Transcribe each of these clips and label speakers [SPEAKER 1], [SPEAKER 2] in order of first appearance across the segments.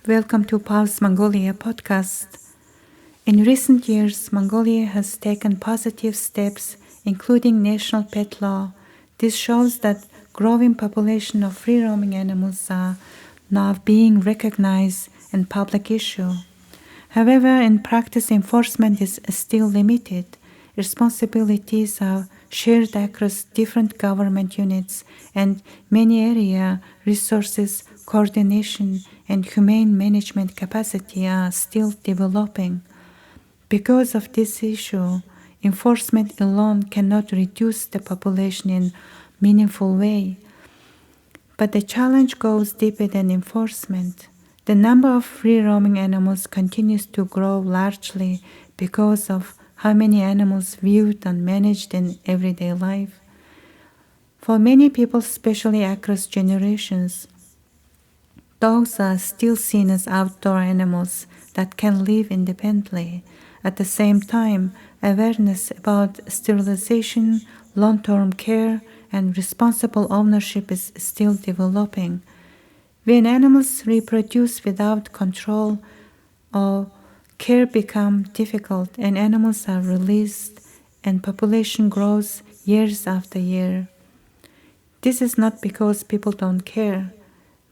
[SPEAKER 1] Welcome to Paws Mongolia podcast. In recent years, Mongolia has taken positive steps, including national pet law. This shows that growing population of free-roaming animals are now being recognized and public issue. However, in practice, enforcement is still limited. Responsibilities are shared across different government units, and many area resources, coordination, and humane management capacity are still developing. Because of this issue, enforcement alone cannot reduce the population in meaningful way. But the challenge goes deeper than enforcement. The number of free-roaming animals continues to grow largely because of how many animals viewed and managed in everyday life. For many people, especially across generations, dogs are still seen as outdoor animals that can live independently. At the same time, awareness about sterilization, long-term care, and responsible ownership is still developing. When animals reproduce without control or care becomes difficult and animals are released and population grows years after year. This is not because people don't care.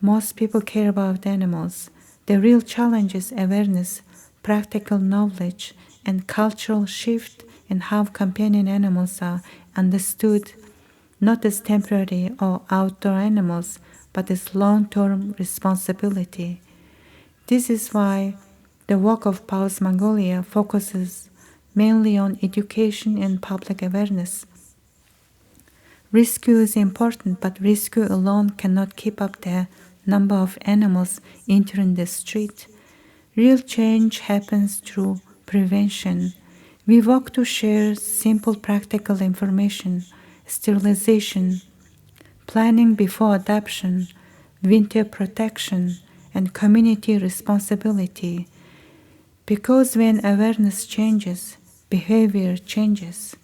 [SPEAKER 1] Most people care about animals. The real challenge is awareness, practical knowledge, and cultural shift in how companion animals are understood, not as temporary or outdoor animals, but as long-term responsibility. This is why the work of Paws Mongolia focuses mainly on education and public awareness. Rescue is important, but rescue alone cannot keep up the number of animals entering the street. Real change happens through prevention. We work to share simple practical information, sterilization, planning before adoption, winter protection, and community responsibility. Because when awareness changes, behavior changes.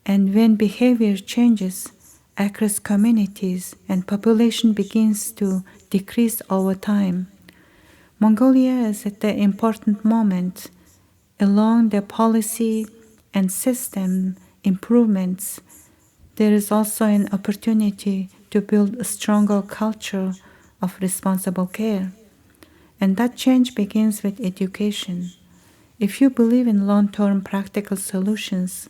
[SPEAKER 1] And when behavior changes across communities and population begins to decrease over time, Mongolia is at the important moment. Along the policy and system improvements, there is also an opportunity to build a stronger culture of responsible care. And that change begins with education. If you believe in long-term practical solutions,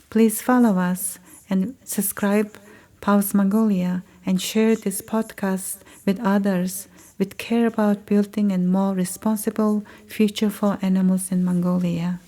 [SPEAKER 1] please follow us and subscribe Paws Mongolia and share this podcast with others with care about building a more responsible future for animals in Mongolia.